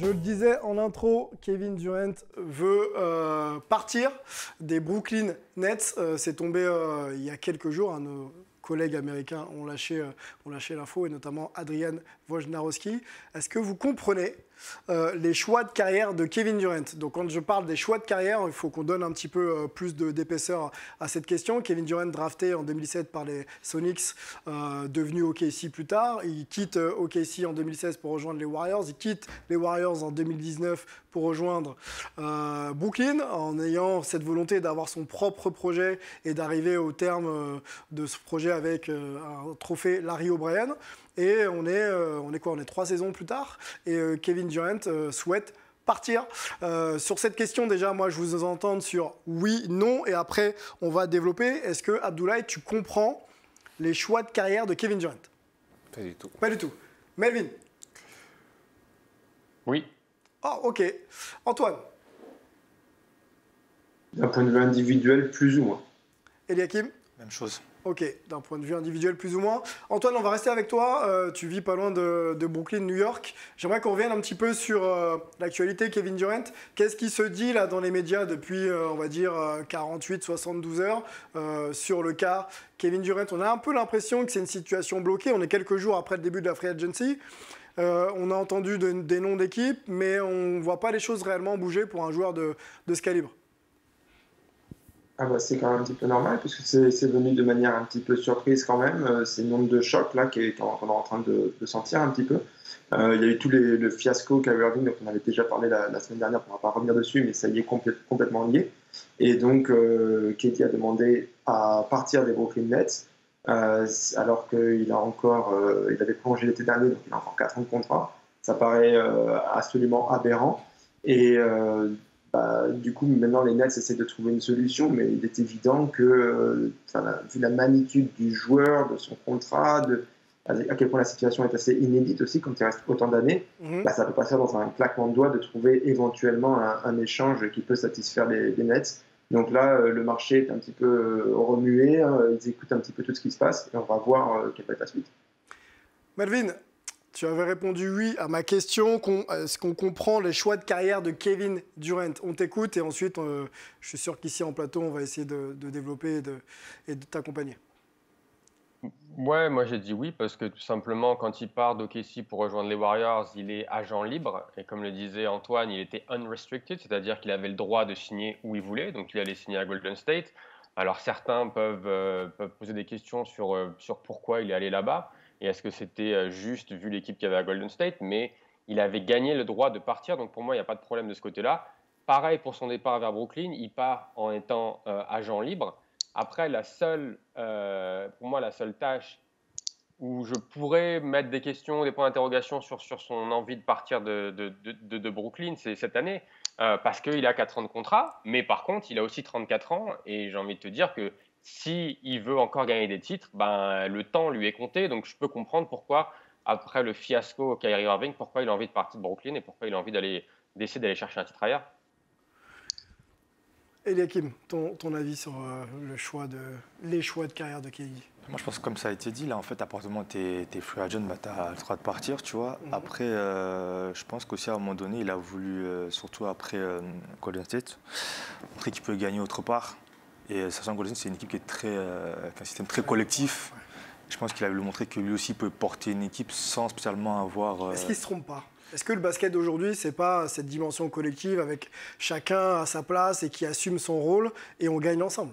Je le disais en intro, Kevin Durant veut partir des Brooklyn Nets. C'est tombé il y a quelques jours. Nos collègues américains ont lâché l'info, et notamment Adrian Wojnarowski. Est-ce que vous comprenez les choix de carrière de Kevin Durant? Donc quand je parle des choix de carrière, il faut qu'on donne un petit peu plus d'épaisseur à cette question. Kevin Durant, drafté en 2007 par les Sonics, devenu OKC plus tard. Il quitte OKC en 2016 pour rejoindre les Warriors. Il quitte les Warriors en 2019 pour rejoindre Brooklyn, en ayant cette volonté d'avoir son propre projet et d'arriver au terme de ce projet avec un trophée Larry O'Brien. Et on est quoi? On est 3 saisons plus tard, et Kevin Durant souhaite partir. Sur cette question, déjà, moi, je vous entends sur oui, non, et après, on va développer. Est-ce que, Abdoulaye, tu comprends les choix de carrière de Kevin Durant? Pas du tout. Pas du tout. Melvin? Oui. Oh, ok. Antoine? D'un point de vue individuel, plus ou moins. Eliakim? Même chose. Ok, d'un point de vue individuel, plus ou moins. Antoine, on va rester avec toi. Tu vis pas loin de Brooklyn, New York. J'aimerais qu'on revienne un petit peu sur l'actualité Kevin Durant. Qu'est-ce qui se dit là dans les médias depuis, on va dire, 48-72 heures sur le cas Kevin Durant? On a un peu l'impression que c'est une situation bloquée. On est quelques jours après le début de la free agency. On a entendu des noms d'équipes, mais on ne voit pas les choses réellement bouger pour un joueur de ce calibre. Ah bah c'est quand même un petit peu normal, puisque c'est venu de manière un petit peu surprise quand même. C'est une onde de choc là qu'on est en train de sentir un petit peu. Il y a eu tout le fiasco Kyrie Irving, donc on avait déjà parlé la semaine dernière, on ne va pas revenir dessus, mais ça y est complètement lié. Et donc KD a demandé à partir des Brooklyn Nets, alors qu'il il avait prolongé l'été dernier, donc il a encore 4 ans de contrat. Ça paraît absolument aberrant. Et du coup, maintenant, les Nets essaient de trouver une solution, mais il est évident que, vu la magnitude du joueur, de son contrat, à quel point la situation est assez inédite aussi, quand il reste autant d'années, ça peut pas se faire dans un claquement de doigts de trouver éventuellement un échange qui peut satisfaire les Nets. Donc là, le marché est un petit peu remué, ils écoutent un petit peu tout ce qui se passe, et on va voir quelle va être la suite. Melvin, tu avais répondu oui à ma question. Est-ce qu'on comprend les choix de carrière de Kevin Durant? On t'écoute, et ensuite, je suis sûr qu'ici en plateau, on va essayer de développer et de t'accompagner. Ouais, moi j'ai dit oui parce que tout simplement, quand il part d'OKC pour rejoindre les Warriors, il est agent libre. Et comme le disait Antoine, il était unrestricted, c'est-à-dire qu'il avait le droit de signer où il voulait. Donc il allait signer à Golden State. Alors certains peuvent poser des questions sur pourquoi il est allé là-bas. Et est-ce que c'était juste vu l'équipe qu'il y avait à Golden State? Mais il avait gagné le droit de partir, donc pour moi, il n'y a pas de problème de ce côté-là. Pareil pour son départ vers Brooklyn, il part en étant agent libre. Après, pour moi, la seule tâche où je pourrais mettre des questions, des points d'interrogation sur son envie de partir de Brooklyn, c'est cette année, parce qu'il a 4 ans de contrat, mais par contre, il a aussi 34 ans, et j'ai envie de te dire que s'il veut encore gagner des titres, le temps lui est compté. Donc je peux comprendre pourquoi, après le fiasco Kyrie Irving, pourquoi il a envie de partir de Brooklyn et pourquoi il a envie d'essayer d'aller chercher un titre ailleurs. Eliakim, ton avis sur les choix de carrière de KD? Moi, je pense que comme ça a été dit, là, en fait, à partir du moment où tu es free agent, tu as le droit de partir, tu vois. Après, je pense qu'aussi, à un moment donné, il a voulu, surtout après Golden State, montrer qu'il peut gagner autre part. Et sachant que Golden State, c'est une équipe qui est un système très collectif. Je pense qu'il a voulu montrer que lui aussi peut porter une équipe sans spécialement avoir... Est-ce qu'il ne se trompe pas? Est-ce que le basket d'aujourd'hui, ce n'est pas cette dimension collective avec chacun à sa place et qui assume son rôle et on gagne ensemble?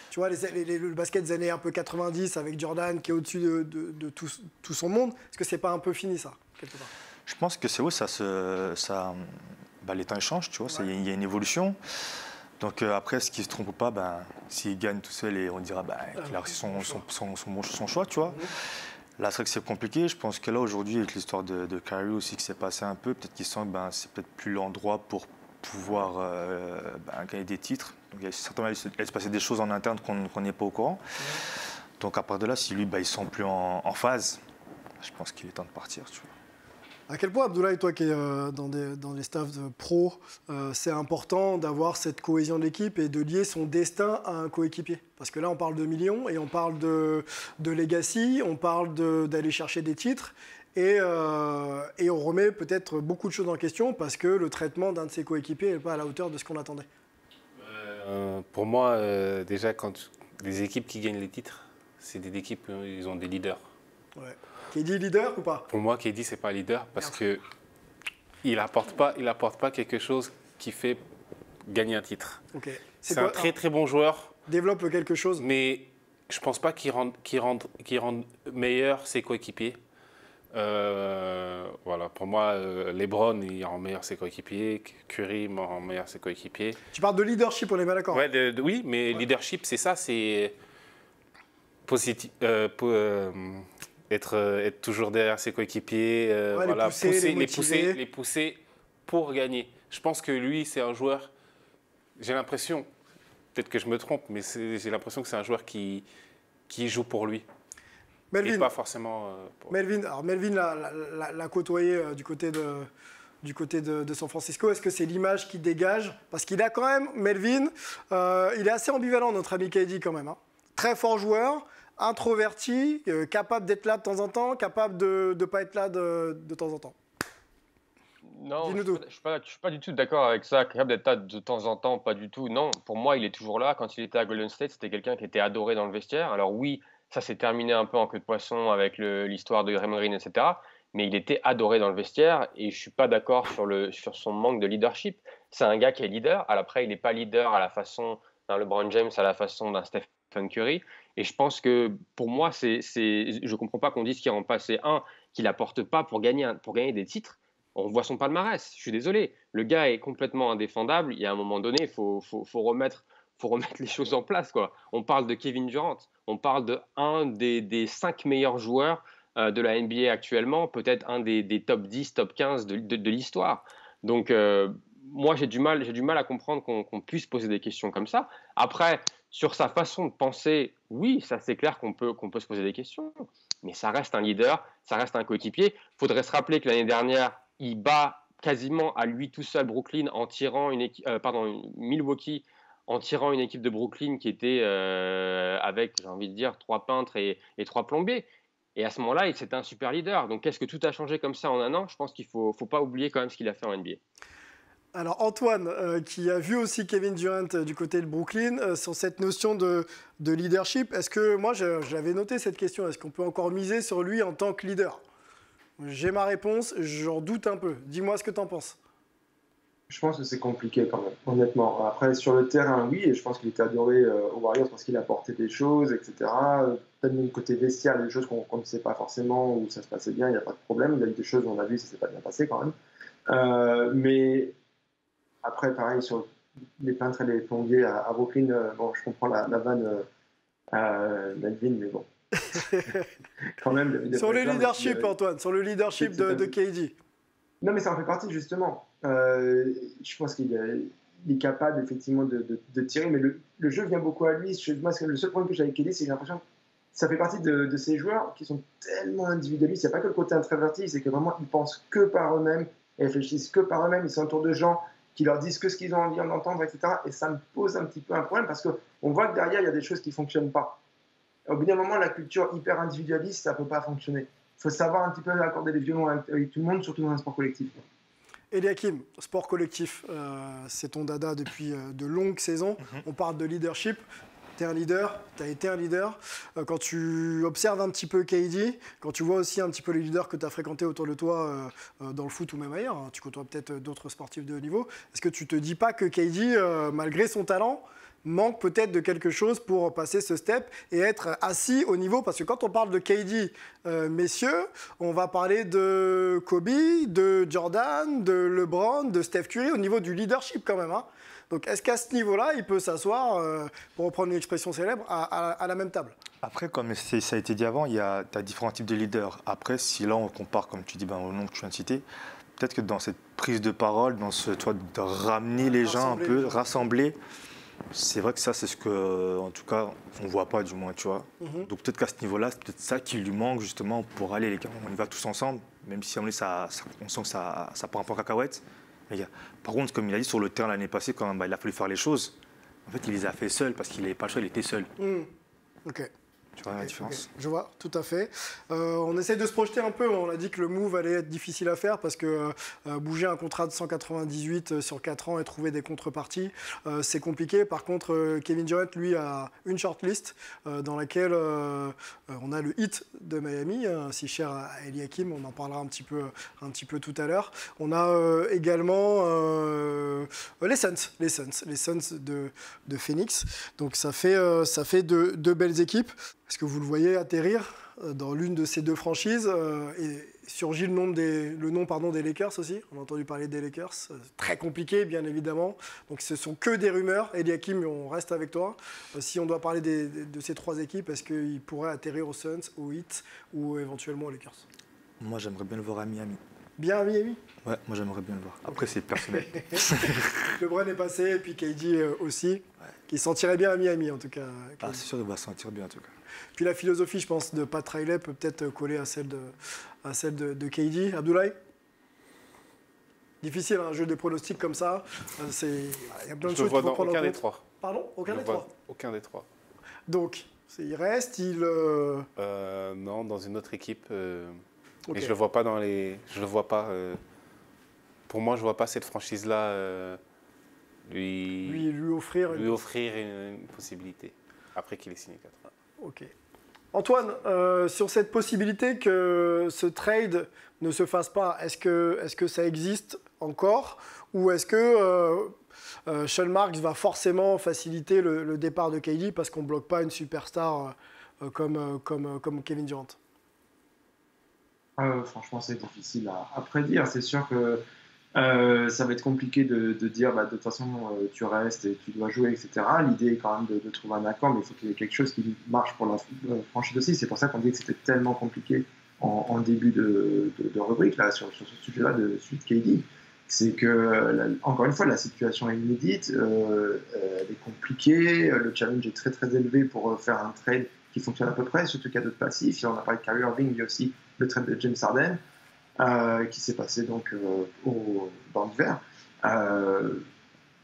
Tu vois, le basket des années un peu 90 avec Jordan qui est au-dessus de tout son monde, est-ce que ce n'est pas un peu fini ça, quelque part? Je pense que c'est les temps changent, tu vois, il y a une évolution. Donc après, ce qui ne se trompe pas, s'il gagne tout seul, et on dira qu'il a réussi son choix, tu vois. Là, c'est vrai que c'est compliqué. Je pense que là, aujourd'hui, avec l'histoire de Kyrie aussi qui s'est passé un peu, peut-être qu'il sent que c'est peut-être plus l'endroit pour pouvoir gagner des titres. Donc, il va certainement se passer des choses en interne qu'on n'est pas au courant. Donc, à part de là, si lui, il ne sent plus en phase, je pense qu'il est temps de partir, tu vois. À quel point, Abdoulaye, toi qui es dans les staffs de pro, c'est important d'avoir cette cohésion d'équipe et de lier son destin à un coéquipier? Parce que là, on parle de millions et on parle de legacy, on parle d'aller chercher des titres. et on remet peut-être beaucoup de choses en question parce que le traitement d'un de ses coéquipiers n'est pas à la hauteur de ce qu'on attendait. Pour moi, déjà, quand les équipes qui gagnent les titres, c'est des équipes où ils ont des leaders. Ouais. KD leader ou pas? Pour moi, KD, c'est pas leader parce que il apporte pas quelque chose qui fait gagner un titre. Okay. C'est un très très bon joueur. Développe quelque chose. Mais je pense pas qu'il rende meilleur ses coéquipiers. Voilà, pour moi, LeBron, il rend meilleur ses coéquipiers. Curry rend meilleur ses coéquipiers. Tu parles de leadership, on est bien d'accord? Ouais, oui, mais leadership, c'est ça, c'est positif. Être toujours derrière ses coéquipiers, voilà, les pousser pour gagner. Je pense que lui, c'est un joueur, j'ai l'impression, peut-être que je me trompe, mais j'ai l'impression que c'est un joueur qui joue pour lui. Melvin, et pas forcément pour... Melvin l'a côtoyé du côté de San Francisco. Est-ce que c'est l'image qui dégage? Parce qu'il a quand même, Melvin, il est assez ambivalent, notre ami KD quand même. Hein. Très fort joueur, introverti, capable d'être là de temps en temps, capable de ne pas être là de temps en temps. Non, je ne suis pas du tout d'accord avec ça. Capable d'être là de temps en temps, pas du tout. Non, pour moi, il est toujours là. Quand il était à Golden State, c'était quelqu'un qui était adoré dans le vestiaire. Alors oui, ça s'est terminé un peu en queue de poisson avec l'histoire de Draymond Green, etc. Mais il était adoré dans le vestiaire et je ne suis pas d'accord sur son manque de leadership. C'est un gars qui est leader. Après, il n'est pas leader à la façon d'un LeBron James, à la façon d'un Stephen Curry. Et je pense que pour moi, je ne comprends pas qu'on dise qu'il rend pas. C'est qu'il n'apporte pas pour gagner des titres. On voit son palmarès, je suis désolé. Le gars est complètement indéfendable. Il y a un moment donné, il faut remettre les choses en place, quoi. On parle de Kevin Durant. On parle d'un des 5 meilleurs joueurs de la NBA actuellement, peut-être un des top 10, top 15 de l'histoire. Donc, moi, j'ai du mal à comprendre qu'on puisse poser des questions comme ça. Après, sur sa façon de penser, oui, ça c'est clair qu'on peut se poser des questions. Mais ça reste un leader, ça reste un coéquipier. Il faudrait se rappeler que l'année dernière, il bat quasiment à lui tout seul Brooklyn en tirant Milwaukee en tirant une équipe de Brooklyn qui était avec, j'ai envie de dire, 3 peintres et 3 plombiers. Et à ce moment-là, c'était un super leader. Donc, est-ce que tout a changé comme ça en un an? Je pense qu'il ne faut pas oublier quand même ce qu'il a fait en NBA. Alors Antoine, qui a vu aussi Kevin Durant du côté de Brooklyn, sur cette notion de leadership, est-ce que, moi j'avais noté cette question, est-ce qu'on peut encore miser sur lui en tant que leader? J'ai ma réponse, j'en doute un peu. Dis-moi ce que tu en penses. Je pense que c'est compliqué quand même, honnêtement. Après, sur le terrain, oui, et je pense qu'il était adoré aux Warriors parce qu'il apportait des choses, etc. Peut-être même côté vestiaire, il y a des choses qu'on ne sait pas forcément, où ça se passait bien, il n'y a pas de problème. Il y a eu des choses où on a vu que ça ne s'est pas bien passé quand même. Mais après, pareil, sur les peintres et les plombiers à Brooklyn, bon, je comprends la vanne Melvin, mais bon. Quand même, sur le leadership, Antoine, sur le leadership de KD. Non, mais ça en fait partie, justement. Je pense qu'il est capable, effectivement, de tirer, mais le jeu vient beaucoup à lui. Moi, le seul problème que j'ai avec KD, c'est que j'ai l'impression que ça fait partie de ces joueurs qui sont tellement individualistes. Il n'y a pas que le côté introverti, c'est que vraiment, ils pensent que par eux-mêmes, ils réfléchissent que par eux-mêmes, ils s'entourent de gens qui leur disent que ce qu'ils ont envie d'entendre, etc. Et ça me pose un petit peu un problème parce qu'on voit que derrière, il y a des choses qui ne fonctionnent pas. Au bout d'un moment, la culture hyper individualiste, ça ne peut pas fonctionner. Il faut savoir un petit peu accorder les violons avec tout le monde, surtout dans un sport collectif. Eliakim, sport collectif, c'est ton dada depuis de longues saisons. On parle de leadership. Tu es un leader, tu as été un leader. Quand tu observes un petit peu KD, quand tu vois aussi un petit peu les leaders que tu as fréquentés autour de toi dans le foot ou même ailleurs, hein, tu côtoies peut-être d'autres sportifs de haut niveau, est-ce que tu ne te dis pas que KD, malgré son talent, manque peut-être de quelque chose pour passer ce step et être assis au niveau? Parce que quand on parle de KD, messieurs, on va parler de Kobe, de Jordan, de LeBron, de Steph Curry au niveau du leadership quand même. Hein. Donc est-ce qu'à ce niveau-là, il peut s'asseoir, pour reprendre une expression célèbre, à la même table? Après, comme ça a été dit avant, tu as différents types de leaders. Après, si là on compare, comme tu dis, au nom que tu viens de citer, peut-être que dans cette prise de parole, dans ce, de ramener les gens un peu, rassembler, c'est vrai que ça, c'est ce que, en tout cas, on ne voit pas du moins, tu vois. Donc peut-être qu'à ce niveau-là, c'est peut-être ça qui lui manque justement pour aller, les gars, on y va tous ensemble, même si on sent que ça part un peu en cacahuète. Les gars. Par contre, comme il a dit sur le terrain l'année passée, quand il a fallu faire les choses, en fait, il les a fait seul parce qu'il n'avait pas le choix, il était seul. Ok. Tu vois la différence. Je vois, tout à fait. On essaie de se projeter un peu. On a dit que le move allait être difficile à faire parce que bouger un contrat de 198 sur 4 ans et trouver des contreparties, c'est compliqué. Par contre, Kevin Durant, lui, a une shortlist dans laquelle on a le Heat de Miami, si cher à Eliakim. On en parlera un petit peu tout à l'heure. On a également les Suns de Phoenix. Donc ça fait deux belles équipes. Est-ce que vous le voyez atterrir dans l'une de ces deux franchises et surgit le nom des Lakers aussi. On a entendu parler des Lakers. Très compliqué, bien évidemment. Donc ce sont que des rumeurs. Eliakim, on reste avec toi. Si on doit parler de ces trois équipes, est-ce qu'ils pourraient atterrir aux Suns, aux Heat ou éventuellement aux Lakers? Moi, j'aimerais bien le voir à Miami. Bien à Miami? Ouais, moi j'aimerais bien le voir. Après, c'est personnel. LeBron est passé, et puis KD aussi. Ouais. Il s'en tirait bien à Miami, en tout cas. Ah, c'est sûr, il va s'en tirer bien, en tout cas. Puis la philosophie, je pense, de Pat Riley peut peut-être coller à celle de KD. Abdoulaye? Difficile, un jeu de pronostics comme ça. Il y a plein de choses qu'il faut prendre en compte. Aucun des trois. Pardon? Aucun des trois? Aucun des trois. Donc, il reste, non, dans une autre équipe. Okay. Et je le vois pas je le vois pas. Pour moi, je vois pas cette franchise-là lui offrir une possibilité après qu'il ait signé 4 ans. Ok. Antoine, sur cette possibilité que ce trade ne se fasse pas, est-ce que ça existe encore ou est-ce que Sean Marks va forcément faciliter le départ de KD parce qu'on ne bloque pas une superstar comme Kevin Durant? Franchement, c'est difficile à prédire. C'est sûr que ça va être compliqué de dire de toute façon tu restes et tu dois jouer, etc. L'idée est quand même de trouver un accord, mais il faut qu'il y ait quelque chose qui marche pour la franchise aussi. C'est pour ça qu'on dit que c'était tellement compliqué en début de rubrique là, sur ce sujet-là de suite KD. C'est que, encore une fois, la situation est inédite, elle est compliquée, le challenge est très très élevé pour faire un trade qui fonctionne à peu près, surtout qu'il y a d'autres passifs. Si on a parlé de Kyrie Irving, il y a aussi le trade de James Harden qui s'est passé donc dans l'hiver.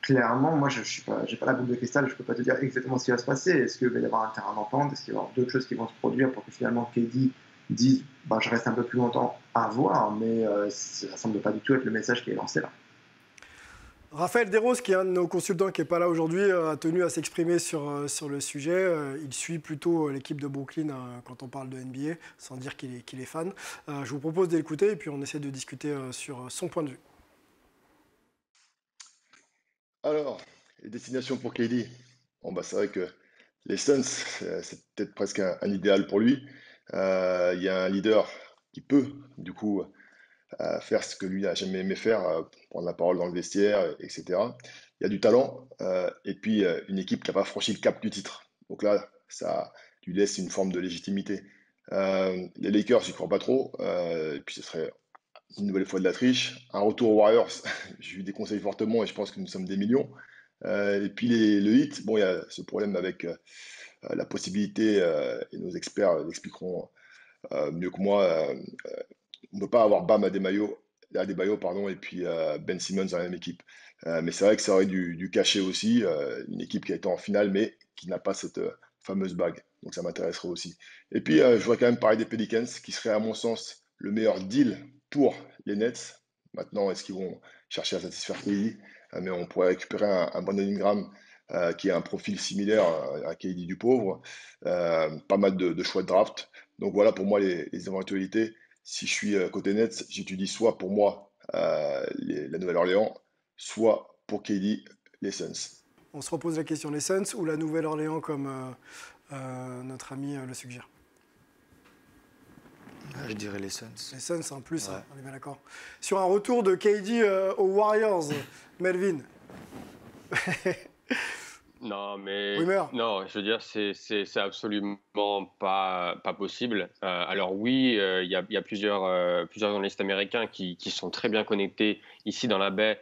Clairement, moi, je n'ai pas la boule de cristal, je ne peux pas te dire exactement ce qui va se passer. Est-ce qu'il va y avoir un terrain d'entente? Est-ce qu'il va y avoir d'autres choses qui vont se produire pour que finalement KD dise je reste un peu plus longtemps à voir, mais ça ne semble pas du tout être le message qui est lancé là. Raphaël Desroses, qui est un de nos consultants qui n'est pas là aujourd'hui, a tenu à s'exprimer sur le sujet. Il suit plutôt l'équipe de Brooklyn quand on parle de NBA, sans dire qu'il est fan. Je vous propose d'écouter et puis on essaie de discuter sur son point de vue. Alors, les destinations pour KD. C'est vrai que les Suns, c'est peut-être presque un idéal pour lui. Il y a un leader qui peut, du coup, faire ce que lui n'a jamais aimé faire, prendre la parole dans le vestiaire, etc. Il y a du talent et puis une équipe qui n'a pas franchi le cap du titre. Donc là, ça lui laisse une forme de légitimité. Les Lakers, je n'y crois pas trop. Et puis ce serait une nouvelle fois de la triche. Un retour aux Warriors, je lui déconseille fortement et je pense que nous sommes des millions. Et puis le Heat, il y a ce problème avec la possibilité, et nos experts l'expliqueront mieux que moi, on ne peut pas avoir Bam Adebayo, et puis Ben Simmons dans la même équipe. Mais c'est vrai que ça aurait du cachet aussi, une équipe qui a été en finale, mais qui n'a pas cette fameuse bague. Donc ça m'intéresserait aussi. Et puis, je voudrais quand même parler des Pelicans, qui serait à mon sens le meilleur deal pour les Nets. Maintenant, est-ce qu'ils vont chercher à satisfaire KD? Mais on pourrait récupérer un Brandon Ingram qui a un profil similaire à KD du pauvre. Pas mal de choix de draft. Donc voilà pour moi les éventualités. Si je suis côté Nets, j'étudie soit pour moi la Nouvelle-Orléans, soit pour KD, les Suns. On se repose la question, les Suns ou la Nouvelle-Orléans comme notre ami le suggère? Je dirais les Suns. Les Suns en plus, ouais. On est bien d'accord. Sur un retour de KD aux Warriors, Melvin. Non, mais Rumeur. Non, je veux dire, c'est absolument pas possible. Alors oui, il y a plusieurs journalistes américains qui sont très bien connectés ici dans la baie,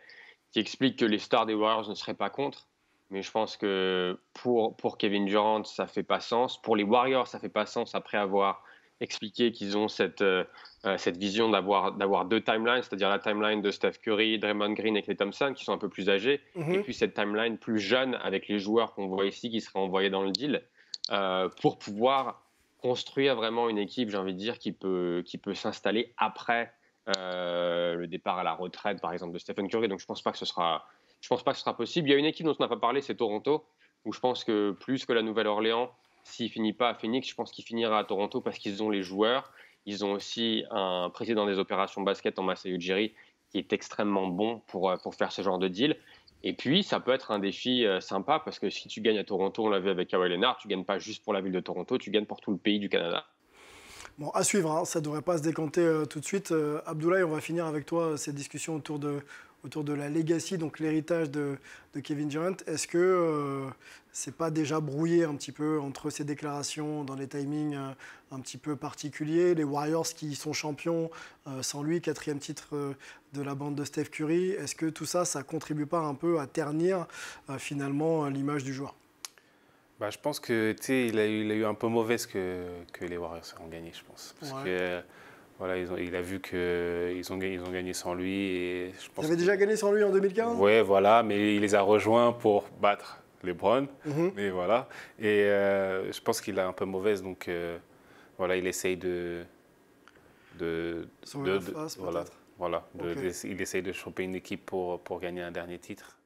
qui expliquent que les stars des Warriors ne seraient pas contre. Mais je pense que pour Kevin Durant, ça fait pas sens. Pour les Warriors, ça fait pas sens après avoir expliqué qu'ils ont cette vision d'avoir deux timelines, c'est-à-dire la timeline de Steph Curry, Draymond Green et Klay Thompson, qui sont un peu plus âgés, et puis cette timeline plus jeune avec les joueurs qu'on voit ici qui seraient envoyés dans le deal, pour pouvoir construire vraiment une équipe, j'ai envie de dire, qui peut s'installer après le départ à la retraite, par exemple, de Stephen Curry. Donc je pense pas que ce sera possible. Il y a une équipe dont on n'a pas parlé, c'est Toronto, où je pense que plus que la Nouvelle-Orléans, s'il finit pas à Phoenix, je pense qu'il finira à Toronto parce qu'ils ont les joueurs. Ils ont aussi un président des opérations basket en Masai Ujiri qui est extrêmement bon pour faire ce genre de deal. Et puis, ça peut être un défi sympa parce que si tu gagnes à Toronto, on l'a vu avec Kawhi Leonard, tu ne gagnes pas juste pour la ville de Toronto, tu gagnes pour tout le pays du Canada. Bon, à suivre, hein, ça ne devrait pas se décanter tout de suite. Abdoulaye, on va finir avec toi cette discussion autour de la legacy, donc l'héritage de Kevin Durant. Est-ce que c'est pas déjà brouillé un petit peu entre ces déclarations dans les timings un petit peu particuliers, les Warriors qui sont champions sans lui, 4e titre de la bande de Steph Curry. Est-ce que tout ça, ça contribue pas un peu à ternir finalement l'image du joueur? Je pense que il a eu un peu mauvaise que les Warriors ont gagné, je pense. Parce que voilà, il a vu qu'ils ont gagné sans lui. Et je pense ils avaient déjà gagné sans lui en 2015? Oui, voilà, mais il les a rejoints pour battre LeBron. Mais voilà. Et je pense qu'il a un peu mauvaise, donc voilà, il essaye il essaye de choper une équipe pour gagner un dernier titre.